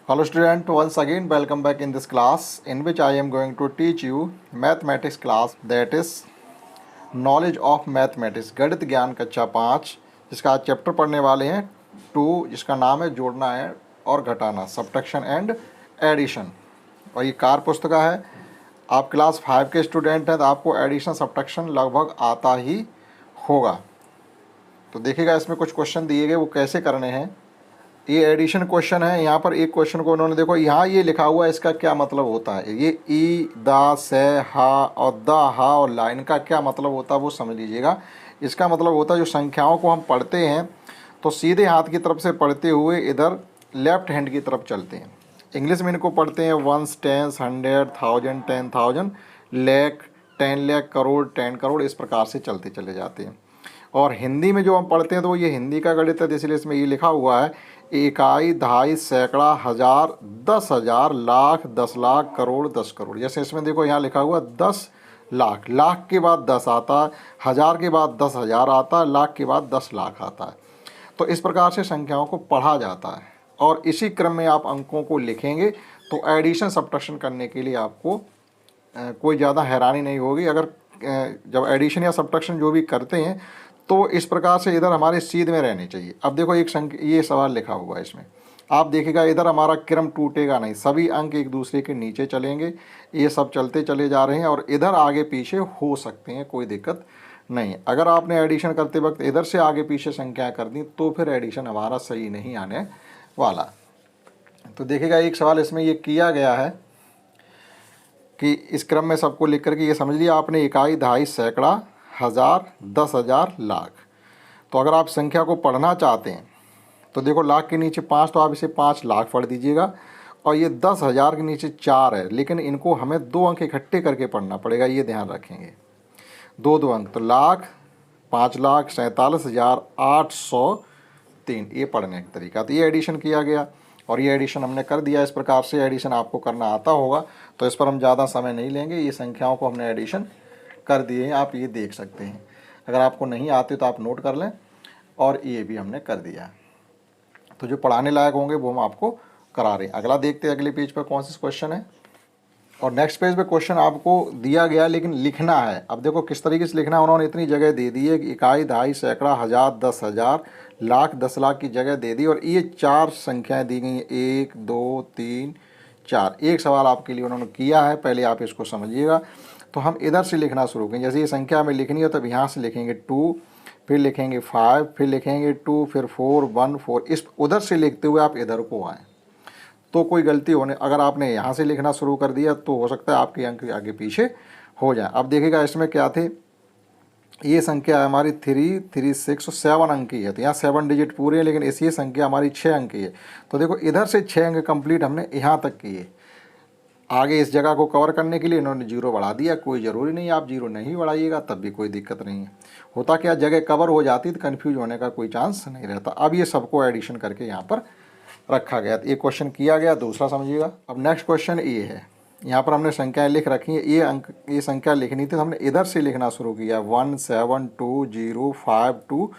Hello student, once again welcome back in this class in which I am going to teach you mathematics class, that is knowledge of mathematics, गणित ज्ञान कक्षा 5, जिसका आज chapter पढ़ने वाले हैं 2, जिसका नाम है जोड़ना है और घटाना, सब्ट्रैक्शन एंड एडिशन। और ये कार पुस्तिका है। आप क्लास 5 के स्टूडेंट हैं तो आपको एडिशन सब्ट्रैक्शन लगभग आता ही होगा। तो देखिएगा इसमें कुछ क्वेश्चन दिए गए, वो कैसे करने हैं। ये एडिशन क्वेश्चन है। यहाँ पर एक क्वेश्चन को उन्होंने देखो यहाँ ये लिखा हुआ है, इसका क्या मतलब होता है। ये ई दा से हा और दा हा और लाइन का क्या मतलब होता है वो समझ लीजिएगा। इसका मतलब होता है जो संख्याओं को हम पढ़ते हैं तो सीधे हाथ की तरफ से पढ़ते हुए इधर लेफ्ट हैंड की तरफ चलते हैं। इंग्लिश में इनको पढ़ते हैं वंस, टेंस, 100, 1000, 10,000, लाख, 10 लाख, करोड़, 10 करोड़, इस प्रकार से चलते चले जाते हैं। और हिंदी में जो हम पढ़ते हैं तो ये हिंदी का गणित है, इसलिए इसमें ये लिखा हुआ है इकाई, दहाई, सैकड़ा, हज़ार, 10,000, लाख, 10 लाख, करोड़, 10 करोड़। जैसे इसमें देखो यहाँ लिखा हुआ 10 लाख, लाख के बाद 10 आता है, हज़ार के बाद 10,000 आता है, लाख के बाद 10 लाख आता है। तो इस प्रकार से संख्याओं को पढ़ा जाता है और इसी क्रम में आप अंकों को लिखेंगे तो एडिशन सब्ट्रैक्शन करने के लिए आपको कोई ज़्यादा हैरानी नहीं होगी। अगर जब एडिशन या सब्ट्रैक्शन जो भी करते हैं तो इस प्रकार से इधर हमारे सीध में रहनी चाहिए। अब देखो एक ये सवाल लिखा हुआ है, इसमें आप देखिएगा इधर हमारा क्रम टूटेगा नहीं, सभी अंक एक दूसरे के नीचे चलेंगे, ये सब चलते चले जा रहे हैं और इधर आगे पीछे हो सकते हैं, कोई दिक्कत नहीं है। अगर आपने एडिशन करते वक्त इधर से आगे पीछे संख्या कर दी तो फिर एडिशन हमारा सही नहीं आने वाला। तो देखिएगा एक सवाल इसमें ये किया गया है कि इस क्रम में सबको लिख करके ये समझ लिया आपने, इकाई, दहाई, सैकड़ा, हज़ार, 10,000, लाख। तो अगर आप संख्या को पढ़ना चाहते हैं तो देखो लाख के नीचे 5 तो आप इसे 5 लाख पढ़ दीजिएगा और ये 10,000 के नीचे 4 है, लेकिन इनको हमें 2 अंक इकट्ठे करके पढ़ना पड़ेगा, ये ध्यान रखेंगे। 2 अंक तो लाख, 5,47,803, ये पढ़ने का तरीका। तो ये एडिशन किया गया और ये एडिशन हमने कर दिया। इस प्रकार से एडिशन आपको करना आता होगा तो इस पर हम ज़्यादा समय नहीं लेंगे। ये संख्याओं को हमने एडिशन कर दिए हैं, आप ये देख सकते हैं। अगर आपको नहीं आते तो आप नोट कर लें। और ये भी हमने कर दिया, तो जो पढ़ाने लायक होंगे वो हम आपको करा रहे हैं। अगला देखते हैं अगले पेज पर कौन सा क्वेश्चन है। और नेक्स्ट पेज पे क्वेश्चन आपको दिया गया लेकिन लिखना है। अब देखो किस तरीके से लिखना है, उन्होंने इतनी जगह दे दी है कि इकाई, दहाई, सैकड़ा, हज़ार, 10,000, लाख, 10 लाख की जगह दे दी और ये 4 संख्याएं दी गई हैं, 1, 2, 3, 4। एक सवाल आपके लिए उन्होंने किया है, पहले आप इसको समझिएगा। तो हम इधर से लिखना शुरू करेंगे। जैसे ये संख्या हमें लिखनी है तब यहाँ से लिखेंगे 2, फिर लिखेंगे 5, फिर लिखेंगे 2, फिर 4, 1, 4। इस उधर से लिखते हुए आप इधर को आएँ तो कोई गलती होने, अगर आपने यहाँ से लिखना शुरू कर दिया तो हो सकता है आपके अंक आगे पीछे हो जाए। अब देखिएगा इसमें क्या थे, ये संख्या हमारी 3, 3, 6 और 7 अंक की है, तो यहाँ 7 डिजिट पूरे हैं, लेकिन इसी संख्या हमारी 6 अंक की है। तो देखो इधर से 6 अंक कंप्लीट हमने यहाँ तक किए। आगे इस जगह को कवर करने के लिए इन्होंने 0 बढ़ा दिया। कोई ज़रूरी नहीं आप 0 नहीं बढ़ाइएगा तब भी कोई दिक्कत नहीं है। होता क्या, जगह कवर हो जाती तो कन्फ्यूज होने का कोई चांस नहीं रहता। अब ये सबको एडिशन करके यहाँ पर रखा गया। तो ये क्वेश्चन किया गया, दूसरा समझिएगा। अब नेक्स्ट क्वेश्चन ये है, यहाँ पर हमने संख्याएं लिख रखी हैं। ये संख्या लिखनी थी तो हमने इधर से लिखना शुरू किया, 1, 7, 2, 0, 5, 2,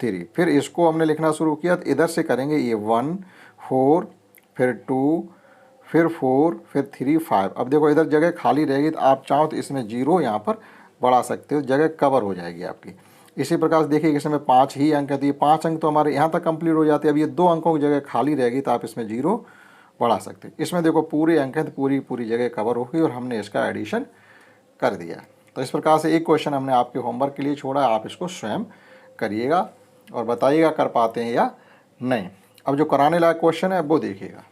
3। फिर इसको हमने लिखना शुरू किया तो इधर से करेंगे ये 1, 4, फिर 2, फिर 4, फिर 3, 5। अब देखो इधर जगह खाली रहेगी तो आप चाहो तो इसमें 0 यहाँ पर बढ़ा सकते हो, जगह कवर हो जाएगी आपकी। इसी प्रकार से देखिए इसमें 5 ही अंक है तो ये 5 अंक तो हमारे यहाँ तक कंप्लीट हो जाते हैं। अब ये 2 अंकों की जगह खाली रहेगी तो आप इसमें 0 बढ़ा सकते हैं। इसमें देखो पूरे अंक हैं तो पूरी जगह कवर हो गई और हमने इसका एडिशन कर दिया। तो इस प्रकार से एक क्वेश्चन हमने आपके होमवर्क के लिए छोड़ा है, आप इसको स्वयं करिएगा और बताइएगा कर पाते हैं या नहीं। अब जो कराने लायक क्वेश्चन है वो देखिएगा।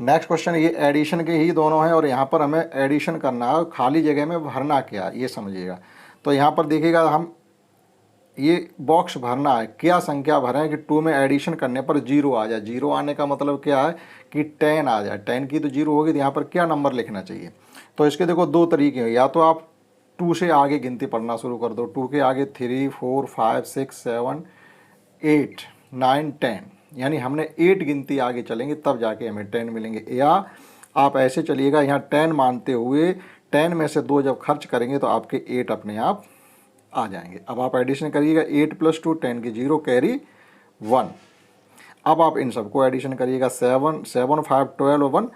नेक्स्ट क्वेश्चन ये एडिशन के ही दोनों हैं और यहाँ पर हमें एडिशन करना है, खाली जगह में भरना क्या ये समझिएगा। तो यहाँ पर देखिएगा हम ये बॉक्स भरना है, क्या संख्या भरें कि 2 में एडिशन करने पर 0 आ जाए। 0 आने का मतलब क्या है कि 10 आ जाए। 10 की तो 0 होगी तो यहाँ पर क्या नंबर लिखना चाहिए। तो इसके देखो 2 तरीके हैं, या तो आप 2 से आगे गिनती पढ़ना शुरू कर दो, 2 के आगे 3, 4, 5, 6, 7, 8, 9, 10, यानी हमने 8 गिनती आगे चलेंगे तब जाके हमें 10 मिलेंगे। या आप ऐसे चलिएगा, यहाँ 10 मानते हुए 10 में से 2 जब खर्च करेंगे तो आपके 8 अपने आप आ जाएंगे। अब आप एडिशन करिएगा, 8 + 2, 10 की 0 कैरी 1। अब आप इन सबको एडिशन करिएगा, 7 7 5 12 1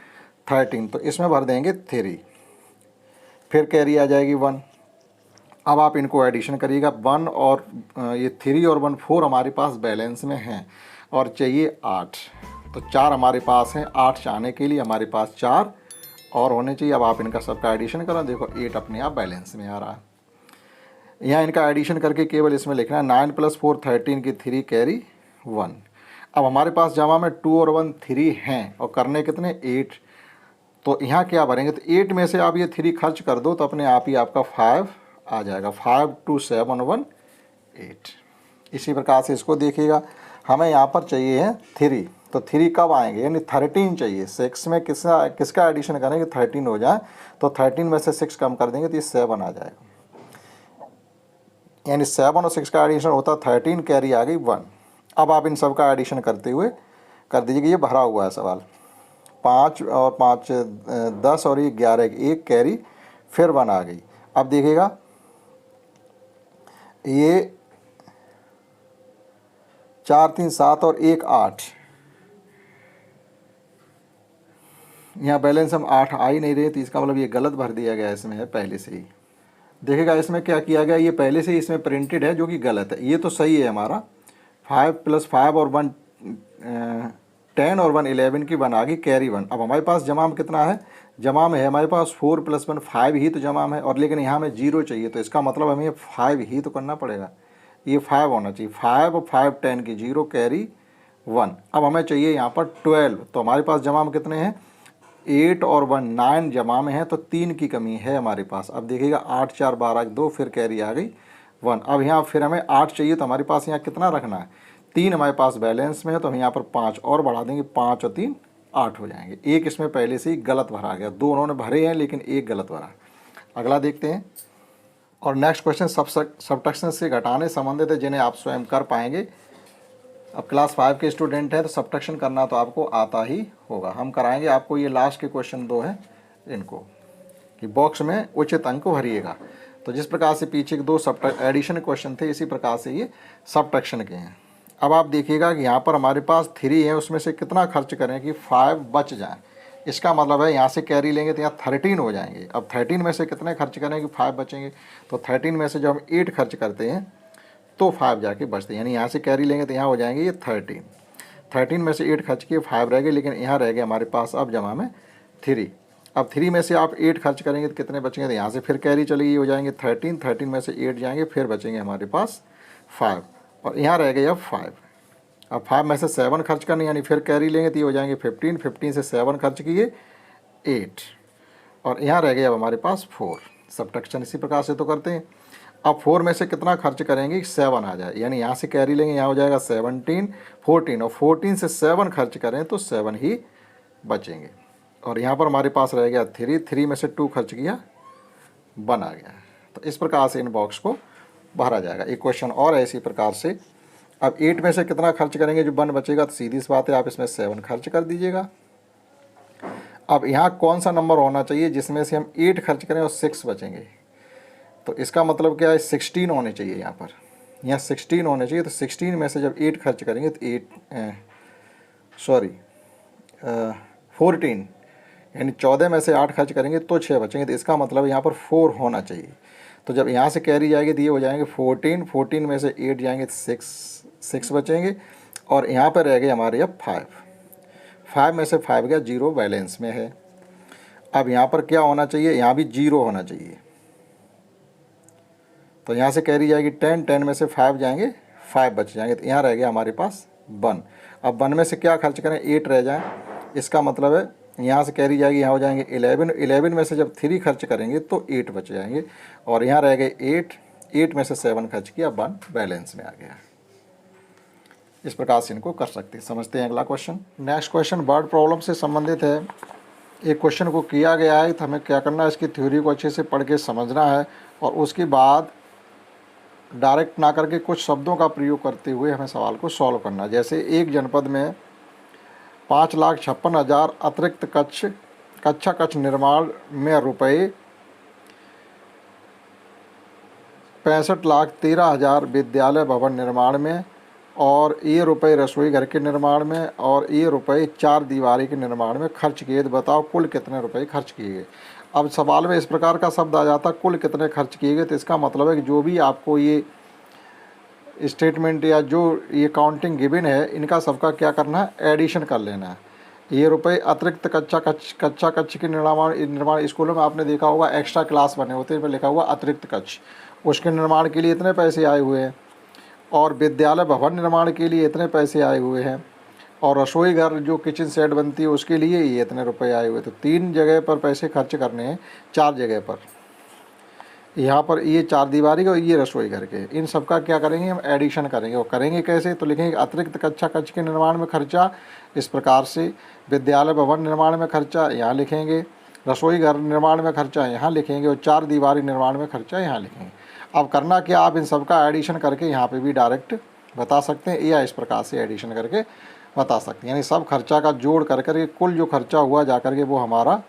13, तो इसमें भर देंगे 3, फिर कैरी आ जाएगी 1। अब आप इनको एडिशन करिएगा, 1 और ये 3 और 1 4 हमारे पास बैलेंस में हैं और चाहिए 8, तो 4 हमारे पास हैं। 8 चाहने के लिए हमारे पास 4 और होने चाहिए। अब आप इनका सबका एडिशन करें, देखो 8 अपने आप बैलेंस में आ रहा है। यहाँ इनका एडिशन करके केवल इसमें लिखना है 9 + 4 13 की 3 कैरी 1। अब हमारे पास जमा में 2 और 1 3 हैं और करने कितने 8, तो यहाँ क्या भरेंगे, तो 8 में से आप ये 3 खर्च कर दो तो अपने आप ही आपका 5 आ जाएगा। 5 2 7 1 8। इसी प्रकार से इसको देखिएगा, हमें यहाँ पर चाहिए है 3, तो 3 कब आएंगे, यानी 13 चाहिए। 6 में किसका एडिशन करेंगे 13 हो जाए, तो 13 में से 6 कम कर देंगे तो ये 7 आ जाएगा, यानी 7 और 6 का एडिशन होता 13, कैरी आ गई 1। अब आप इन सब का एडिशन करते हुए कर दीजिए कि ये भरा हुआ है सवाल। 5 और 5 10 और 1 11, 1 कैरी फिर 1 आ गई। अब देखिएगा ये 4 3 7 और 1 8, यहाँ बैलेंस हम 8 आ ही नहीं रहे, तो इसका मतलब ये गलत भर दिया गया इसमें है पहले से ही। देखिएगा इसमें क्या किया गया, ये पहले से ही इसमें प्रिंटेड है जो कि गलत है। ये तो सही है हमारा 5 + 5 और 1 10 और 1 11 की 1 आ गई कैरी 1। अब हमारे पास जमा में कितना है, जमा में है हमारे पास 4 + 1 5 ही तो जमा में है, और लेकिन यहाँ में 0 चाहिए, तो इसका मतलब हमें 5 ही तो करना पड़ेगा, ये 5 होना चाहिए। 5 और 5 10 की 0 कैरी 1। अब हमें चाहिए यहाँ पर 12, तो हमारे पास जमा में कितने हैं 8 और 1 9 जमा में है, तो 3 की कमी है हमारे पास। अब देखिएगा 8 4 12 2, फिर कैरी आ गई 1। अब यहाँ फिर हमें 8 चाहिए, तो हमारे पास यहाँ कितना रखना है 3 हमारे पास बैलेंस में है, तो हम यहाँ पर 5 और बढ़ा देंगे, 5 और 3 8 हो जाएंगे। एक इसमें पहले से ही गलत भरा गया, दो उन्होंने भरे हैं लेकिन एक गलत भरा। अगला देखते हैं, और नेक्स्ट क्वेश्चन सबट्रैक्शन से घटाने संबंधित है जिन्हें आप स्वयं कर पाएंगे। अब क्लास 5 के स्टूडेंट हैं तो सबट्रैक्शन करना तो आपको आता ही होगा, हम कराएंगे आपको। ये लास्ट के क्वेश्चन 2 हैं, इनको कि बॉक्स में उचित अंक भरिएगा। तो जिस प्रकार से पीछे के 2 एडिशन क्वेश्चन थे, इसी प्रकार से ये सबट्रैक्शन के हैं। अब आप देखिएगा कि यहाँ पर हमारे पास 3 है, उसमें से कितना खर्च करें कि 5 बच जाए। इसका मतलब है यहाँ से कैरी लेंगे तो यहाँ 13 हो जाएंगे। अब 13 में से कितने खर्च करें कि 5 बचेंगे, तो 13 में से जब हम 8 खर्च करते हैं तो 5 जाके बचते हैं, यानी यहाँ से कैरी लेंगे तो यहाँ हो जाएंगे ये 13। 13 में से 8 खर्च किए 5 रह गए, लेकिन यहाँ रह गए हमारे पास अब जमा में 3। अब 3 में से आप 8 खर्च करेंगे तो कितने बचेंगे, तो यहाँ से फिर कैरी चलेगी, हो जाएंगे 13। 13 में से 8 जाएंगे, फिर बचेंगे हमारे पास 5, और यहाँ रह गए अब 5। अब 5 में से 7 खर्च करने, यानी फिर कैरी लेंगे तो ये हो जाएंगे 15। 15 से 7 खर्च किए 8, और यहाँ रह गए अब हमारे पास 4। सबट्रैक्शन इसी प्रकार से तो करते हैं। अब 4 में से कितना खर्च करेंगे 7 आ जाए, यानी यहाँ से कैरी लेंगे, यहाँ हो जाएगा 17 14, और 14 से 7 खर्च करें तो 7 ही बचेंगे, और यहाँ पर हमारे पास रह गया 3। 3 में से 2 खर्च किया 1 आ गया। तो इस प्रकार से इन बॉक्स को भरा जाएगा। एक क्वेश्चन और है इसी प्रकार से। अब 8 में से कितना खर्च करेंगे जो 1 बचेगा, तो सीधी सी बात है आप इसमें 7 खर्च कर दीजिएगा। अब यहाँ कौन सा नंबर होना चाहिए जिसमें से हम 8 खर्च करें और 6 बचेंगे, तो इसका मतलब क्या है 16 होने चाहिए। यहाँ पर यहाँ 16 होने चाहिए, तो 16 में से जब 8 खर्च करेंगे तो 14, यानी 14 में से 8 खर्च करेंगे तो 6 बचेंगे, तो इसका मतलब यहाँ पर 4 होना चाहिए। तो जब यहाँ से कैरी जाएगी तो ये हो जाएंगे 14। 14 में से 8 जाएंगे तो 6 बचेंगे, और यहाँ पर रह गए हमारे अब 5। 5 में से 5 गया, 0 बैलेंस में है। अब यहाँ पर क्या होना चाहिए, यहाँ भी 0 होना चाहिए, तो यहाँ से कैरी जाएगी 10। 10 में से 5 जाएंगे, 5 बच जाएंगे, तो यहाँ रह गया हमारे पास 1। अब 1 में से क्या खर्च करें 8 रह जाए, इसका मतलब है यहाँ से कैरी जाएगी, यहाँ हो जाएंगे 11। 11 में से जब 3 खर्च करेंगे तो 8 बच जाएंगे, और यहाँ रह गए 8। 8 में से 7 खर्च किया, 1 बैलेंस में आ गया। इस प्रकार से इनको कर सकते हैं। समझते हैं अगला question. Next question word problem से संबंधित है। एक क्वेश्चन को किया गया है, तो हमें क्या करना है, इसकी थ्योरी को अच्छे से पढ़ के समझना है, और उसके बाद डायरेक्ट ना करके कुछ शब्दों का प्रयोग करते हुए हमें सवाल को सॉल्व करना है। जैसे एक जनपद में 5,56,000 अतिरिक्त कक्षा कक्ष निर्माण में रुपये 65,13,000 विद्यालय भवन निर्माण में और ये रुपए रसोई घर के निर्माण में और ये रुपए चार दीवारी के निर्माण में खर्च किए। तो बताओ कुल कितने रुपए खर्च किए गए। अब सवाल में इस प्रकार का शब्द आ जाता कुल कितने खर्च किए गए, तो इसका मतलब है कि जो भी आपको ये स्टेटमेंट या जो ये काउंटिंग गिवन है इनका सबका क्या करना है, एडिशन कर लेना है। ये रुपए अतिरिक्त कच्चा कच्छ के निर्माण स्कूलों में आपने देखा होगा एक्स्ट्रा क्लास बने होते हैं, इसमें लिखा हुआ अतिरिक्त कक्ष, उसके निर्माण के लिए इतने पैसे आए हुए हैं। और विद्यालय भवन निर्माण के लिए इतने पैसे आए हुए हैं। और रसोई घर जो किचन सेट बनती है उसके लिए ये इतने रुपए आए हुए। तो 3 जगह पर पैसे खर्च करने हैं, 4 जगह पर। यहाँ पर ये चार दीवारी का और ये रसोई घर के, इन सब का क्या करेंगे हम, एडिशन करेंगे। और करेंगे कैसे, तो लिखेंगे अतिरिक्त कच्चा कक्ष के निर्माण में खर्चा इस प्रकार से, विद्यालय भवन निर्माण में खर्चा यहाँ लिखेंगे, रसोई घर निर्माण में खर्चा यहाँ लिखेंगे और चार दीवारी निर्माण में खर्चा यहाँ लिखेंगे। अब करना क्या, आप इन सब का एडिशन करके यहाँ पे भी डायरेक्ट बता सकते हैं या इस प्रकार से एडिशन करके बता सकते हैं। यानी सब खर्चा का जोड़ कर के कुल जो खर्चा हुआ जा कर के वो हमारा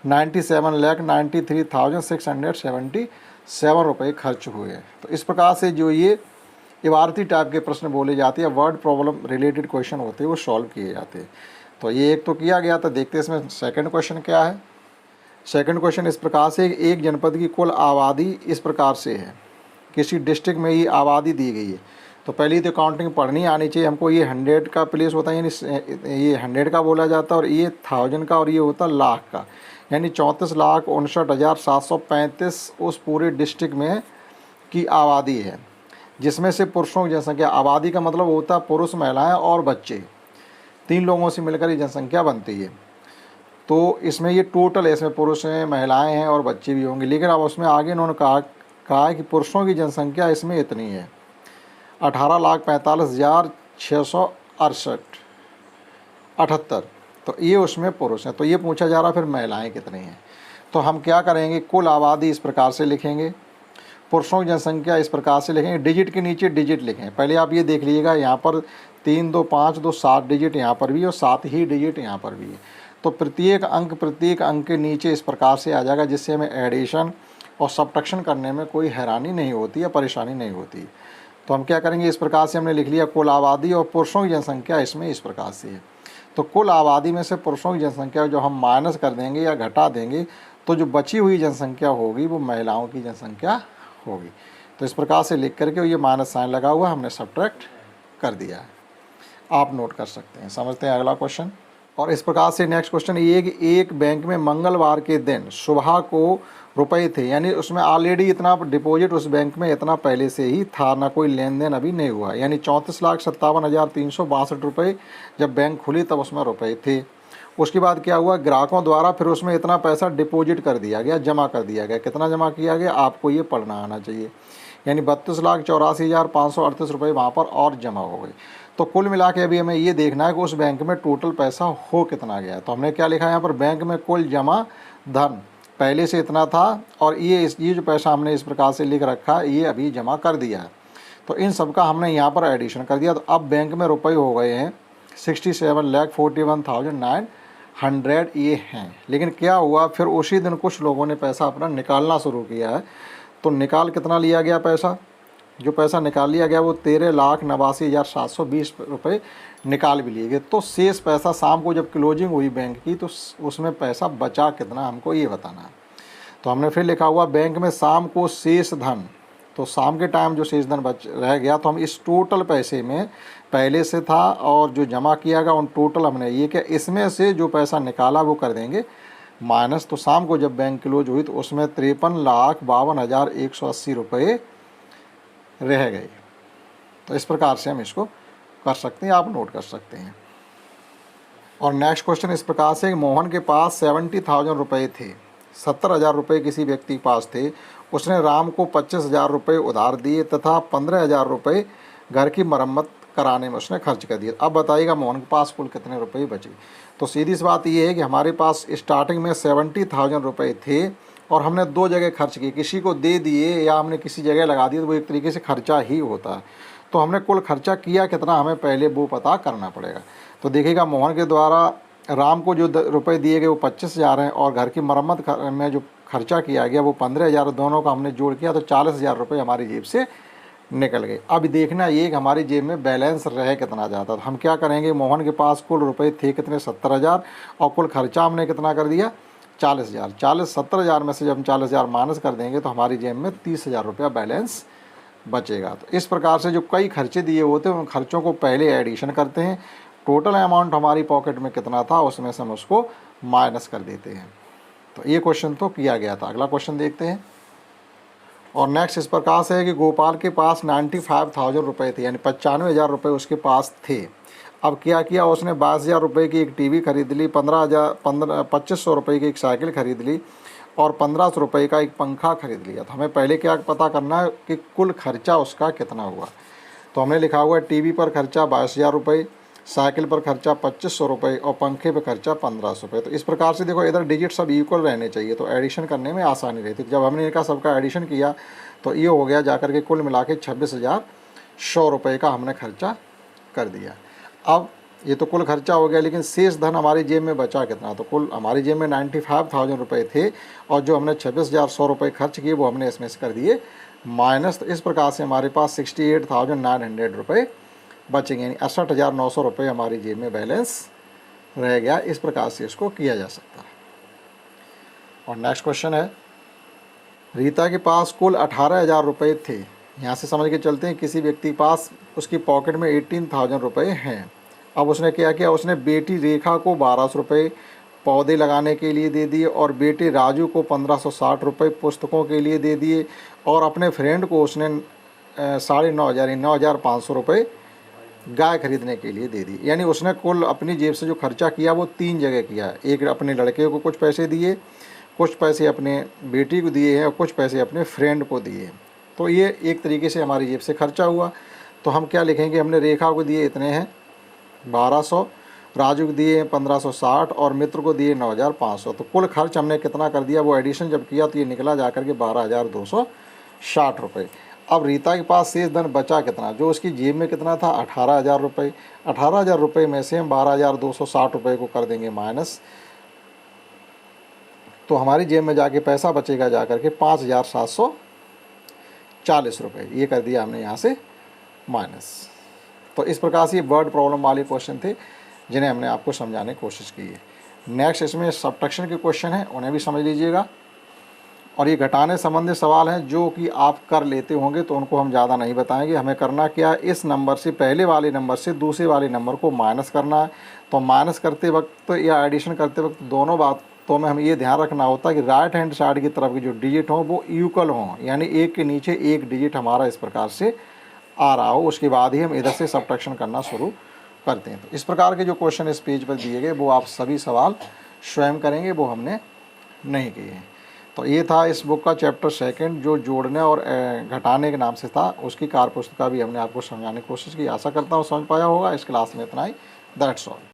97,93,677 रुपये खर्च हुए हैं। तो इस प्रकार से जो ये इबारती टाइप के प्रश्न बोले जाते हैं, वर्ड प्रॉब्लम रिलेटेड क्वेश्चन होते हैं, वो सॉल्व किए जाते हैं। तो ये एक तो किया गया था। देखते हैं इसमें सेकंड क्वेश्चन क्या है। सेकंड क्वेश्चन इस प्रकार से, एक जनपद की कुल आबादी इस प्रकार से है, किसी डिस्ट्रिक्ट में ये आबादी दी गई है। तो पहली तो काउंटिंग पढ़नी आनी चाहिए हमको। ये 100 का प्लेस होता है, यानी ये 100 का बोला जाता है, और ये 1000 का, और ये होता है लाख का। यानी 34,59,735 उस पूरे डिस्ट्रिक्ट में की आबादी है, जिसमें से पुरुषों की जनसंख्या, आबादी का मतलब होता है पुरुष, महिलाएं और बच्चे, 3 लोगों से मिलकर ये जनसंख्या बनती है। तो इसमें ये टोटल है, इसमें पुरुष हैं, महिलाएं हैं और बच्चे भी होंगे। लेकिन अब उसमें आगे इन्होंने कहा कि पुरुषों की जनसंख्या इसमें इतनी है 18,45,668। तो ये उसमें पुरुष हैं। तो ये पूछा जा रहा फिर महिलाएं कितनी हैं। तो हम क्या करेंगे, कुल आबादी इस प्रकार से लिखेंगे, पुरुषों की जनसंख्या इस प्रकार से लिखेंगे, डिजिट के नीचे डिजिट लिखें। पहले आप ये देख लीजिएगा, यहाँ पर 3 2 5 2 7 डिजिट यहाँ पर भी और 7 ही डिजिट यहाँ पर भी है। तो प्रत्येक अंक के नीचे इस प्रकार से आ जाएगा, जिससे हमें एडिशन और सब्ट्रैक्शन करने में कोई हैरानी नहीं होती या परेशानी नहीं होती। तो हम क्या करेंगे, इस प्रकार से हमने लिख लिया कुल आबादी और पुरुषों की जनसंख्या इसमें इस प्रकार से है। तो कुल आबादी में से पुरुषों की जनसंख्या जो हम माइनस कर देंगे या घटा देंगे, तो जो बची हुई जनसंख्या होगी वो महिलाओं की जनसंख्या होगी। तो इस प्रकार से लिख करके ये माइनस साइन लगा हुआ हमने सब्ट्रैक्ट कर दिया है, आप नोट कर सकते हैं। समझते हैं अगला क्वेश्चन। और इस प्रकार से नेक्स्ट क्वेश्चन ये कि एक बैंक में मंगलवार के दिन सुबह को रुपए थे, यानी उसमें ऑलरेडी इतना डिपॉजिट उस बैंक में इतना पहले से ही था, ना कोई लेन देन अभी नहीं हुआ। यानी 34,57,362 रुपये जब बैंक खुली तब उसमें रुपए थे। उसके बाद क्या हुआ, ग्राहकों द्वारा फिर उसमें इतना पैसा डिपॉजिट कर दिया गया, जमा कर दिया गया। कितना जमा किया गया, आपको ये पढ़ना आना चाहिए। यानी 32,84,538 रुपये वहाँ पर और जमा हो गए। तो कुल मिला के अभी हमें ये देखना है कि उस बैंक में टोटल पैसा हो कितना गया। तो हमने क्या लिखा है यहाँ पर, बैंक में कुल जमा धन पहले से इतना था, और ये जो पैसा हमने इस प्रकार से लिख रखा है ये अभी जमा कर दिया है। तो इन सब का हमने यहाँ पर एडिशन कर दिया। तो अब बैंक में रुपए हो गए हैं 67,41,900 ये हैं। लेकिन क्या हुआ, फिर उसी दिन कुछ लोगों ने पैसा अपना निकालना शुरू किया है। तो निकाल कितना लिया गया पैसा, जो पैसा निकाल लिया गया वो 13,89,720 रुपये निकाल भी लिए गए। तो शेष पैसा शाम को जब क्लोजिंग हुई बैंक की तो उसमें पैसा बचा कितना हमको ये बताना है। तो हमने फिर लिखा हुआ बैंक में शाम को शेष धन, तो शाम के टाइम जो शेष धन बच रह गया तो हम इस टोटल पैसे में पहले से था और जो जमा किया गया उन टोटल हमने ये किया, इसमें से जो पैसा निकाला वो कर देंगे माइनस। तो शाम को जब बैंक क्लोज हुई तो उसमें 53,52,180 रुपये रह गए। तो इस प्रकार से हम इसको कर सकते हैं, आप नोट कर सकते हैं। और नेक्स्ट क्वेश्चन इस प्रकार से, मोहन के पास 70,000 रुपये थे, 70,000 रुपये किसी व्यक्ति के पास थे। उसने राम को 25,000 रुपये उधार दिए तथा 15,000 रुपये घर की मरम्मत कराने में उसने खर्च कर दिए। अब बताइएगा मोहन के पास कुल कितने रुपये बचे। तो सीधी सी बात ये है कि हमारे पास स्टार्टिंग में 70,000 रुपये थे और हमने 2 जगह खर्च किए, किसी को दे दिए या हमने किसी जगह लगा दिए, तो वो एक तरीके से खर्चा ही होता है। तो हमने कुल खर्चा किया कितना, हमें पहले वो पता करना पड़ेगा। तो देखिएगा मोहन के द्वारा राम को जो रुपए दिए गए वो 25,000 हैं और घर की मरम्मत में जो खर्चा किया गया वो 15,000, दोनों का हमने जोड़ किया तो 40,000 रुपये हमारी जेब से निकल गई। अब देखना ये कि हमारी जेब में बैलेंस रहे कितना ज़्यादा। तो हम क्या करेंगे, मोहन के पास कुल रुपए थे कितने, 70,000, और कुल खर्चा हमने कितना कर दिया, 40,000। 70,000 में से जब हम 40,000 माइनस कर देंगे तो हमारी जेब में 30,000 रुपया बैलेंस बचेगा। तो इस प्रकार से जो कई खर्चे दिए होते हैं उन खर्चों को पहले एडिशन करते हैं, टोटल अमाउंट हमारी पॉकेट में कितना था उसमें से हम उसको माइनस कर देते हैं। तो ये क्वेश्चन तो किया गया था। अगला क्वेश्चन देखते हैं। और नेक्स्ट इस प्रकार से है कि गोपाल के पास 95,000 रुपये थे, यानी 95,000 रुपये उसके पास थे। अब क्या किया उसने, 22,000 रुपये की एक टीवी खरीद ली, 2500 रुपये की एक साइकिल खरीद ली और 1,500 रुपये का एक पंखा खरीद लिया। तो हमें पहले क्या पता करना है कि कुल खर्चा उसका कितना हुआ। तो हमने लिखा हुआ है टीवी पर खर्चा 22,000 रुपये, साइकिल पर खर्चा 2500 रुपये और पंखे पर खर्चा 1,500 रुपये। तो इस प्रकार से देखो इधर डिजिट सब इक्वल रहने चाहिए तो एडिशन करने में आसानी रहती। जब हमने इनका सबका एडिशन किया तो ये हो गया जाकर के कुल मिला के 26,100 रुपये का हमने खर्चा कर दिया। अब ये तो कुल खर्चा हो गया, लेकिन शेष धन हमारी जेब में बचा कितना। तो कुल हमारी जेब में 95,000 रुपये थे और जो हमने 26,100 रुपये खर्च किए वो हमने इसमें से कर दिए माइनस। तो इस प्रकार से हमारे पास 68,900 रुपये बचेंगे, यानी 68,900 रुपये हमारी जेब में बैलेंस रह गया। इस प्रकार से इसको किया जा सकता है। और नेक्स्ट क्वेश्चन है, रीता के पास कुल 18,000 रुपये थे। यहाँ से समझ के चलते हैं किसी व्यक्ति के पास उसकी पॉकेट में 18,000 रुपये हैं। अब उसने क्या किया, उसने बेटी रेखा को 1,200 रुपये पौधे लगाने के लिए दे दिए और बेटे राजू को 1,560 रुपये पुस्तकों के लिए दे दिए और अपने फ्रेंड को उसने 9,500 9,500 रुपये गाय खरीदने के लिए दे दी। यानी उसने कुल अपनी जेब से जो खर्चा किया वो 3 जगह किया। एक अपने लड़के को कुछ पैसे दिए, कुछ पैसे अपने बेटी को दिए हैं और कुछ पैसे अपने फ्रेंड को दिए। तो ये एक तरीके से हमारी जेब से खर्चा हुआ। तो हम क्या लिखेंगे, हमने रेखा को दिए इतने हैं 1,200, राजू को दिए 1,560 और मित्र को दिए 9,500। तो कुल खर्च हमने कितना कर दिया, वो एडिशन जब किया तो ये निकला जाकर के 12,260 रुपये। अब रीता के पास शेष धन बचा कितना, जो उसकी जेब में कितना था 18,000 रुपये। 18,000 रुपये में से हम 12,260 रुपये को कर देंगे माइनस, तो हमारी जेब में जाके पैसा बचेगा जाकर के 5,740 रुपये। ये कर दिया हमने यहाँ से माइनस। तो इस प्रकार से ये वर्ड प्रॉब्लम वाले क्वेश्चन थे जिन्हें हमने आपको समझाने की कोशिश की है। नेक्स्ट इसमें सब्ट्रैक्शन के क्वेश्चन हैं, उन्हें भी समझ लीजिएगा। और ये घटाने संबंधित सवाल हैं जो कि आप कर लेते होंगे तो उनको हम ज़्यादा नहीं बताएंगे। हमें करना क्या है, इस नंबर से पहले वाले नंबर से दूसरे वाले नंबर को माइनस करना है। तो माइनस करते वक्त या एडिशन करते वक्त दोनों बातों में हमें ये ध्यान रखना होता है कि राइट हैंड साइड की तरफ के जो डिजिट हों वो इक्वल हों, यानी एक के नीचे एक डिजिट हमारा इस प्रकार से आ रहा हो, उसके बाद ही हम इधर से सब्ट्रैक्शन करना शुरू करते हैं। तो इस प्रकार के जो क्वेश्चन इस पेज पर दिए गए वो आप सभी सवाल स्वयं करेंगे, वो हमने नहीं किए हैं। तो ये था इस बुक का चैप्टर 2 जो जोड़ने और घटाने के नाम से था, उसकी कार्य पुस्तिका भी हमने आपको समझाने की कोशिश की। आशा करता हूँ समझ पाया होगा। इस क्लास में इतना ही। That's all.